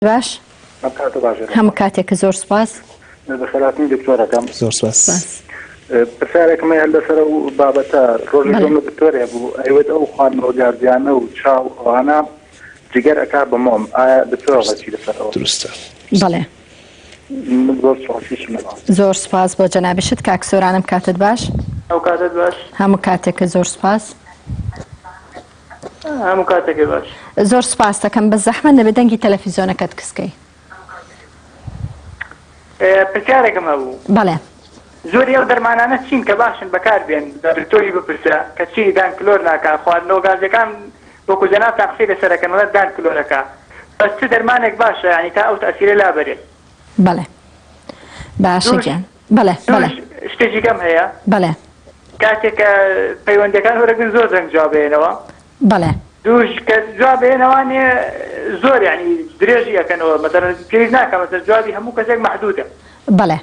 باش هەموو کاتێک زۆر سپاس بەخێراتنی دکتۆرەکەم زۆر سپاس پرسیارێکمە هەر لەسەر ئەو بابەتە ڕۆژێک لە دکتۆرێ بوو ئەیوێت ئەو خوانەوە گاردیانە و چاو ئەوانە جگەر ئەکا بە مۆم ئایا دکتۆرەڵەتی لەسەرەوە دروستە بەڵێ زۆر سپاس بۆ جەنابیشت کاک سۆرانم کاتت باش ئەو کاتت باش هەموو کاتێکە زۆر سپاس هەموو کاتێکی باش زۆر سپاس دەکەم بە زەحمەت نەبێ دەنگی تەلەڤیزۆنەکەت کسکەی پرسیارێکم هەبوو بەڵێ زۆری ئەو دەرمانانە چین کە باشن بەکاربێن دکتۆری بپرسە کە چی دان کلۆر ناکە خواردنەوە گازەکان وەکو جەنابتان قسەی لەسەرەکەن وڵات دان کلۆرەکە بەس چ دەرمانێک باشە یعنی تا ئەو تەئسیرە لابەرێت بەڵێ باشە گیان بەڵێ بەڵێ شتێکی کەم هەیە بەڵێ کاتێکە پەیوەندەکان وەرەگرن زۆر زەنگ جوابێنەوە بەڵێ دووش کە جوابێنەوانێ زۆر یعنی درێژی یەکەنەوە مەسەلەن پێویست ناکە مەسەلەن جوابی هەموو کەسێک محدودە بەڵێ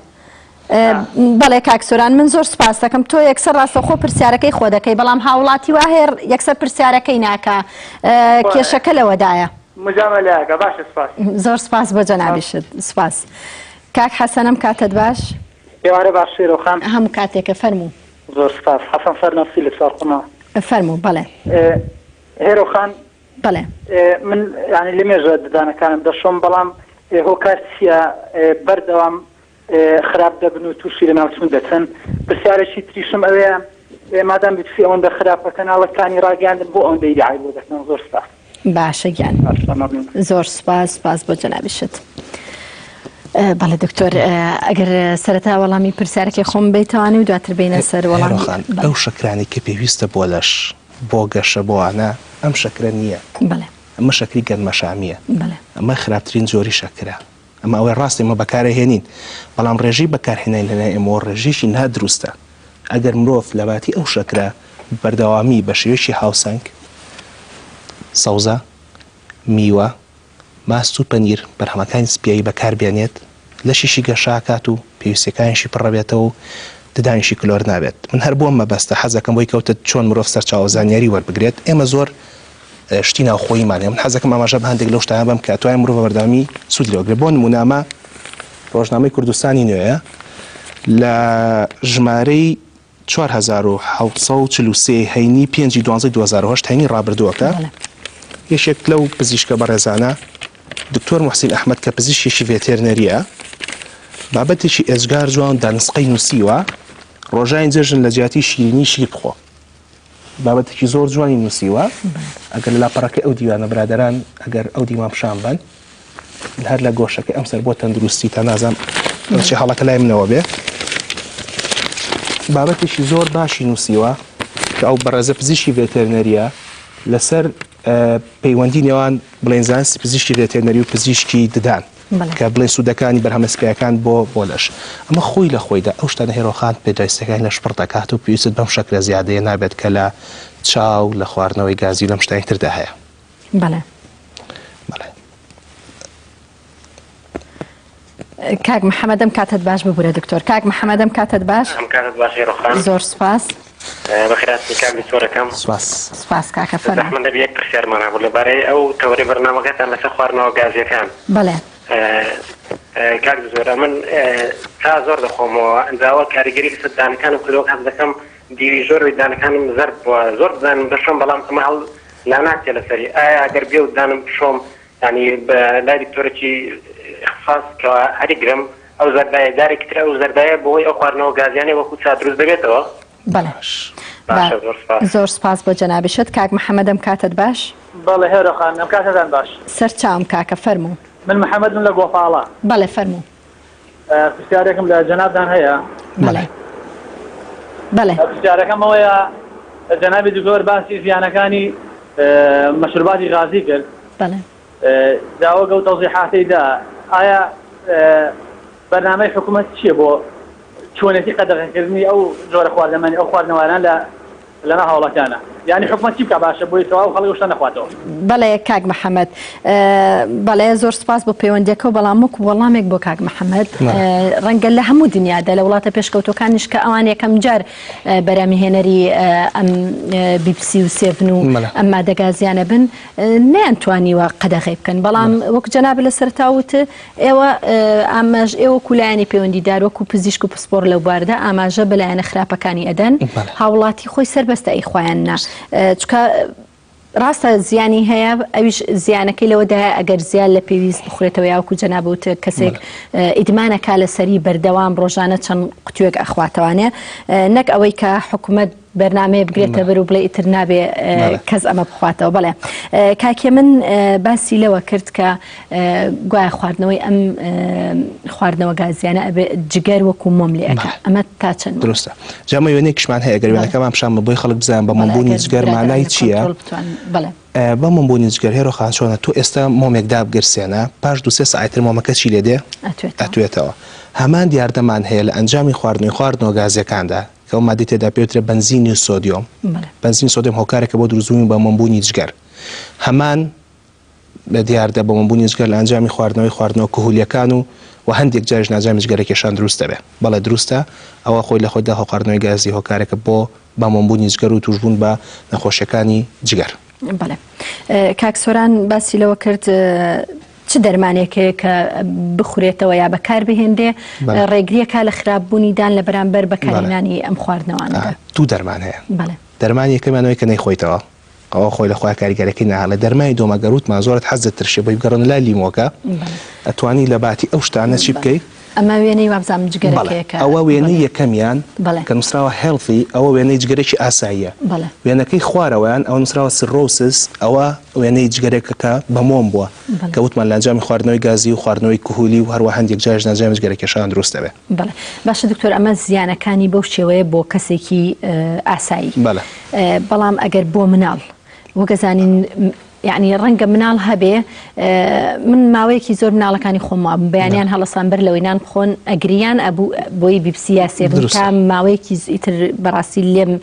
بەڵێ کاک سۆران من زۆر سپاس دەکەم تۆ یەکسەر ڕاستەوخۆ پرسیارەکەی خۆ دەکەی بەڵام هاوڵاتی وا هەیە یەکسەر پرسیارەکەی ناکە کێشەکە لەوەدایە مجامەلەکە باشە سپاس زۆر سپاس بۆ جەنابیشت سپاس کاک حەسەنم کاتت باش ێوارە باش شێرۆخان هەموو کاتێکە فەرموو زۆر سپاس حەسەن فەرنەفسی لە چاڕخۆنەوە فەرموو بەڵێ هێرۆخان بەڵێ من ینی لە مێژە ددانەکانم دەشۆم بەڵام هۆکار چییە بەردەوام خراپ دەبن و تووشی لە ناوچون دەچەن پرسیارێکی تریشم ئەوەیە مادام بتوی ئەوەندە خراپە کەناڵەکانی ڕاگەاندن بۆ ئەوەندەی دیعای بۆ دەکەن زۆر سپاس باشە گیان زۆر سپاس سپاس بۆ جەنابیشت بەڵێ دکتۆر ئەگەر سەرەتا وەڵامی پرسیارێکی خۆم بیتوانی و دواتر بینە سەر وەڵامی ئەو شەکرانی کە پێویستە بۆ لەش بۆ گەشە بۆوانە ئەم شەکرە نییە بەڵێ ئەمە شەکری گەنمەشامیە بەڵێ ئەمە خراپترین جۆری شەکرە ئەمە ئەوەی ڕاستی ئمە بەکارەهێنین بەڵام ڕێژی بەکارهێنین لەلای ئێمەوە ڕێژێکی نادروستە ئەگەر مرۆڤ لەباتی ئەو شەکرە بەردەوامی بە شێوەیەکی هاوسەنگ سەوزە میوە ماست و پەنیر بەرهەمەکانی سپیایی بەکاربێنێت لەشیشی گەشاکات و پێویستەکانیشی پڕەبێتەوە و ددانیشی کلۆر نابێت من هەر بۆم مەبەستە حەزەکەم بۆی کەوتە چۆن مرۆڤ سەرچاوە زانیاری وەربگرێت ئێمە زۆر شتی ناوخۆیمانێ من حەزەکەم ئاماژە بە هەندێک لەو شتانە بەم کە توانای مرۆڤ بەردەوامی سوود لێوەگرێت بۆ نمونامە ڕۆژنامەی کوردستانی نوێیە لە ژمارەی 4743 هەینی 5/12/2008 هەینی ڕابردووەکە یەکێک لەو پزیشکە بەڕێزانە دکتۆر موحسین ئەحمەد کە پزیشکێکی ڤێتێرنەریە بابەتێکی ئێجگار جوان دانسقەی نووسیوە ڕۆژاین جێژن لە جیاتی شیرینی شیر بخۆ بابەتێکی زۆر جوانی نووسیوە ئەگەر لە لاپەڕەکەی ئەو دیوانە برادەران ئەگەر ئەو دیوان پیشان بن هەر لە گۆشەکە ئەمسەر بۆ تەندروستی تا نازانم چی هەڵەکە لای منەوە بێ بابەتێکی زۆر باشی نووسیوە کە ئەو بەڕێزە پزیشکی ڤێتێرنەریە لەسەر پەیوەندی نێوان بڵێن زانستی پزیشکی ڤێتێرنەری و پزیشکی ددان کە بڵێن سوودەکانی بەرهەمە سپیەکان بۆ لەش ئەمە خۆی لە خۆیدا ئەو شتانە هێرۆخان پێداویستەکانی لە شپڕ دەکات و پێویست بەم شەکرە زیادەیە نابێت کە لە چاو لە خواردنەوەی گازی لەم شتانی تردا هەیە بەڵێ کاک محەممەدەم کاتت باش ببوورە دکتۆر کاک محەممەدەم کاتت باش زۆر سپاس بەخێراتی کاک دکتۆرەکەم سپاس کاکە فەرموو زەحمەت دەبێت یەک پرسیارمانە بوو لەبارەی ئەو تەوەری بەرنامەکەتان لەسەر خواردنەوە گازیەکان بەڵێ کاک زۆرە من تا زۆر دەخۆمەوە ئەنجاوە کاریگەری لەسەر دانەکانم کردەوە حەز دەکەم دیوی زۆر دانەکانم زەرد بووە زۆر دانم دەشۆم بەڵام ئەمە هەڵ لا ناچێ لەسەری ئایا ئەگەر بێ و دانم بشۆم ینی بە لای دکتۆرێکی اختصاص کە هەری گرم ئەو زەردایە دارێکی تر ئەو زەردایە بۆی ئەو خواردنەوە گازیانەی وەکو چا دروست دەبێتەوە بەڵێ زۆر سپاس بۆ جەنابیشت کاک محەممەدەم کاتت باش بەڵێ هێرۆخان ئەم کاتتان باش سەرچاوم کاکە فەرموو من محەممەدم لە گۆپاڵە بەڵێ فەرموو پرسیارێکم لە جەنابدان هەیە بەڵێ بەڵێ پرسیارەکەم ئەوەیە جەنابی دکتۆر باسی زیانەکانی مەشروباتی غازی کرد بەڵێ داوە گەوت تەوزیحاتیدا ئایا بەرنامەی حکوومەت چییە بۆ چۆنێتی قەدەغەکردنی ئەو جۆرە خواردنەوانە ئەو خواردنەوانە لەناو هەوڵەکانە يعني حکومەتی بکە باشە بۆی تەواو خەڵکی شتە نەخواتەوە. بەڵێ کاک محەممەد بەڵێ زۆر سپاس بۆ پەیوەندیەکە و بەڵام وەکو وەڵامێک بۆ کاک محەممەد ڕەنگە لە هەموو دنیادا لە وڵاتە پێشکەوتەکانیش کە ئەوان یەکەم جار بەرهەمهێنەری ئەم BBC و سێڤن و ئەم مادەگازیانە بن نەیانتوانیوە قەدەغی بکەن بەڵام وەکو جەناب لە سەرتاوت ئێوە ئاماژ ئێوە کولایانی پەیوەندیدار وەکو پزیشک و پسپۆر لەو باردا ئاماژە بەلایەنە خراپەکانی ئەدەن هاوڵاتی خۆی سەربەستە ئەی خۆیاننا چکە ڕاستە زیانی هەیە ئەویش زیانەکەی لەوەدایە ئەگەر زیان لە پێویست بخورێتەوە یاوەکو جەنابوت کەسێک ئیدمانەکە لەسەری بەردەوام ڕۆژانە چەند قوتوێک ئەخواتەوانێ نەک ئەوەی کە حکوومەت بەرنامەیە بگرێتە بەر و بڵێ ئیتر نابێ کەس ئەمە بخواتەوە بڵێ کاکێ من باسی لەوە کرد کە گوایە خواردنەوەی ئەم خواردنەوە گازیانە ئەبێ جگەر وەکو مۆم لێ ئەەکە ئەمە تا چەند دروستە جامە وێنێکشمان هەیە گەر وێنەکەمان پیشان بۆی خەڵک بزان بە مۆمبوونی جگەر مانای چییە بە مۆمبوونی جگەر هێرۆ خان چۆنە تۆ ئێستا مۆمێک دابگرسێنە پاش 2-3 ساعتتر مۆمەکە چی لێ دێ ئەتوێتەوە هەمان دیاردەمان هەیە لە ئەنجامی خواردنەوە گازیەکاندا کە مادی تێدا پێوترێ بنزینی و سۆدیۆم بنزین سۆدیۆم هۆکارێکە بۆ دروستبوونی بە مۆمبوونی جگەر هەمان بە دیاردە بە مۆمبوونی جگەر لە ئەنجامی خواردنەوە کهولیەکان و هەندێک جارش ناجامی جگەرێکیشان دروستە بێ بەڵێ دروستە ئەوە خۆی لە خۆیدا خواردنەوەی گازی هۆکارێکە بۆ بە مۆمبوونی جگەر و توشبوون بە نەخۆشیەکانی جگەر. بەڵێ کاک سۆران باسی لەوە کرد چ دەرمانێکەیە کە بخورێتەوە یا بەکار بهێندێ ڕێگریەکە لە خراپبوونیدان لە بەرامبەر بەکارهێنانی ئەم خواردنەوەانەدا دوو دەرمان هەیە دەرمانی یەکەمانەوەی کە نەیخۆیتەوە ئەوە خۆی لە خۆی کاریگەرەکەی ناهڵە دەرمانی دۆمەگەروتمان زۆرت حەزت ترشێ بۆی بگەڕن لای لیمۆکە ئەتوانی لە باتی ئەو شتانە چی بکەیت ئەمە وێنەی وابزانم جگەرەکەیەکە ئەوە وێنەی یەکەمیان کە نووسراوە هێڵفی ئەوە وێنەی جگەرێکی ئاساییە وێنەکەی خوارەوەیان ئەو نووسراوە سرۆسس ئەوە وێنەی جگەرێکەکە بە مۆم بووە کە وتمان لە ئەنجامی خواردنەوەی گازی و خواردنەوەی کوهولی و هەروە هەندێک جارش ناجامی جگەرەکەشان دروستە بێ. بەڵێ باشە دکتۆر ئەمە زیانەکانی بەو شێوەیە بۆ کەسێکی ئاسایی بەڵام ئەگەر بۆ مناڵ وەگەزانین یعنی ڕەنگە مناڵ هەبێ من ماوەیەکی زۆر مناڵەکانی خۆم بەیانیان هەڵەسان بەر لەوەی نان بخۆن ئەگریان بۆی BBC یا سێڤن تا ماوەیەکی ئیتر بەڕاستی لێم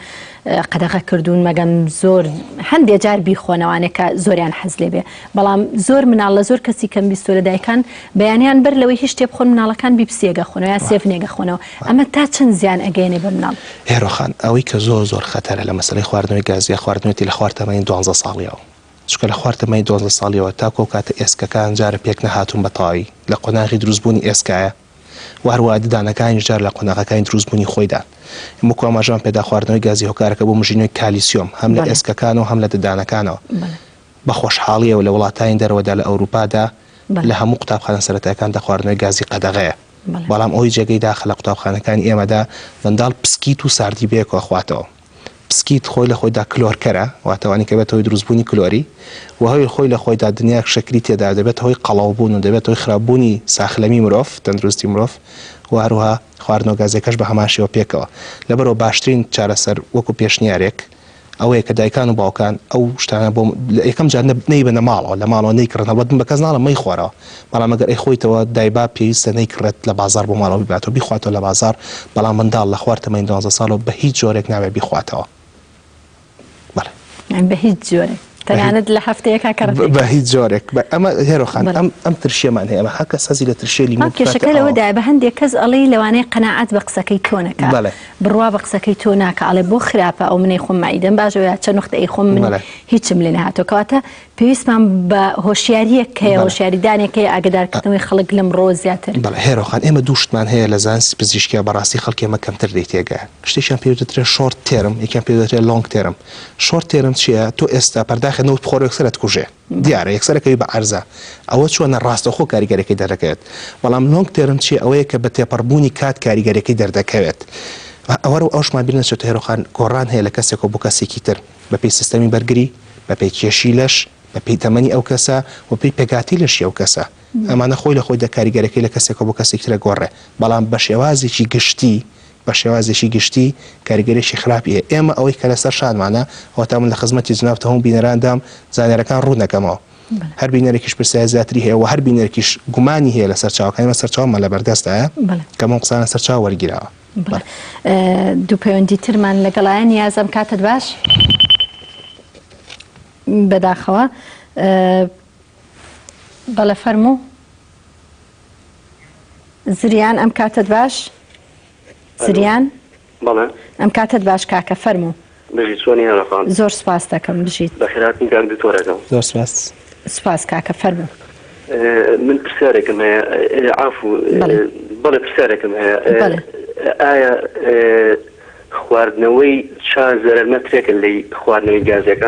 قەدەغە کردوون مەگەم زۆر هەندێک جار بیخۆنەوانێکە زۆریان حەز لێ بێ بەڵام زۆر مناڵ لە زۆر کەسی کەم بیستۆ لەدایکان بەیانیان بەر لەوەی هیچ شتێ بخۆن مناڵەکان BBC ئەگەخۆنەوە یا سێڤن ئەگەخۆنەوە ئەمە تا چەند زیان ئەگەێنێ بە مناڵ. هێرۆخان ئەوەی کە زۆر خەتەرە لە مەسەلەی خواردنەوەی گازی خواردنەوەی لە خوارتەمەین 12 ساڵیەوە چکە لە خوارتەمەی 12 ساڵیەوە تاکۆ کاتە ئێسکەکان جارە پێک نەهاتوون بەتەواوی لە قۆناغی دروستبوونی ئێسکایە و هەروە ددانەکانی جار لە قۆناغەکانی دروستبوونی خۆیدان وەکو ئاماژەمان پێدا خواردنەوەی گازی هۆکارەکە بۆ مژینەوەی کالیسیۆم هەم لە ئێسکەکان و هەم لە ددانەکانەوە بە خۆشحاڵیەوە لە وڵاتانی دەرەوەدا لە ئەوروپادا لە هەموو قوتابخانە سەرەتاییەکاندا خواردنەوەی گازی قەدەغەیە بەڵام ئەوەی جێگەی داخە لە قوتابخانەکانی ئێمەدا منداڵ پسکیت و ساردی بەیەکەوە خواتەوە پسکیت خۆی لە خۆیدا کلۆرکەرە واتەوانی کە بێتەوەی دروستبوونی کلۆری و هەوی خۆی لە خۆیدا دنیاک شکلی تێدا دەبێت هۆی قەڵاوبوون و دەبێت هۆی خراپبوونی ساخلەمی مرۆڤ تەندروستی مرۆڤ و هەروەها خواردنەوە گازەکەش بە هەماشیەوە پێکەوە لەبەرەوە باشترین چارەسەر وەکو پێشنیارێک ئەوەیە کە دایکان و باوکان ئەو شتانە بۆ یەکەم جار نەیبنە ماڵەوە لە ماڵەوە نەیکردنەوە بەدن بە کەس ناڵە مەی خۆرەوە بەڵام ئەگەر ئەی خۆیتەوە دایبا پێویستە نەیکڕێت لە بازار بۆ ماڵەوە بباتەوە بیخواتەوە لە بازار بەڵام منداڵ لە خوارتەمەین 12 ساڵەوە بە هیچ جۆرێک نابێت بیخواتەوە بە هیچ جۆرێک تەنانەت لە هەفتەیەکا کڕ بە هیچ جۆرێک ئەمە هێرۆخان ئەم ترشێمان هەیە ئەمە هەکە سەزی لە ترشێلی کێشەکە لەوەدا بە هەندێک کەس ئەڵێ لەوانەیە قەناعەت بە قسەکەی تۆ نەکات بڕوا بە قسەکەی تۆ ناکە ئەڵێ بۆ خراپە ئەو منەی خۆم مایدەم باشەوە چەند وەختە ئەی خۆم من هیچم لێ نەهاتۆ کەواتە پێویستمان بە هۆشیاریەک هەیە هۆشیاریدانێک هەیە ئاگدارکردنەوەی خەڵک لەم ڕۆ زیاتر. هێرۆخان ئێمە دوو شتمان هەیە لە زانستی پزیشکیە بەڕاستی خەڵکی ئێمە کەمتر دەیتێگایە شتێکیان پێ دەترێت شۆرت تێرم یەکیان پێ دەترێت لۆنگ تێرم شۆرت تێرم چییە تۆ ئێستا پەرداخێنەوە بخۆرە یەکسەرت کوژێ دیارە یەکسەرەکەوی بە عەرزە ئەوە چۆنە ڕاستەخۆ کاریگەرەکەی دەردەکەوێت بەڵام لۆنگ تێرم چی ئەوەیە کە بە تێپەڕبوونی کات کاریگەرەکەی دەردەکەوێت ئەوە ئەوشمان بیر نەچێت هێرۆخان گۆڕان هەیە لە کەسێک بۆ کەسێکی تر بە پێی سیستەمی بەرگری بە پێی کێشی لەش بە پێی تەمەنی ئەو کەسە و پێی پێگاتی لەشی ئەو کەسە ئەمانە خۆی لە خۆیدا کاریگەرەکەی لە کەسێک بۆ کەسێک ترە گۆڕێ بەڵام بە شێوازێکی گشتی کاریگەریشی خراپیە ئێمە ئەوەی کە لەسەر شانمانە ئەوە من لە خزمەتی جناب هەموو بینەراندام زانیارەکان ڕوو نەکەمەوە هەر بینەرێکیش پرسیای زیاتری هەیە و هەر بینەرێکیش گومانی هەیە لە سەرچاوەکانی سەرچاومە لە بەردەستە کە ئەم قسانە سەرچاو وەرگیراوە. دوو پەیوەندی ترمان لەگەڵایە نیازم کاتت باش بەداخەوە بەڵێ فەرموو زریان ئەم کاتت باش زریان بەڵێ ئەم کاتت باش کاکە فەرموو بژیت چۆنی هەرەفان زۆر سپاس دەکەم بژیت بەخێراتن کاک دکتۆرەکەم زۆر سپاس سپاس کاکە فەرموو من پرسیارێکم هەیە عافو بەڵێ پرسیارێکم هەیە ئایا خواردنەوەی چا زەرمەترێکن لەی خواردنەوەی گازەکان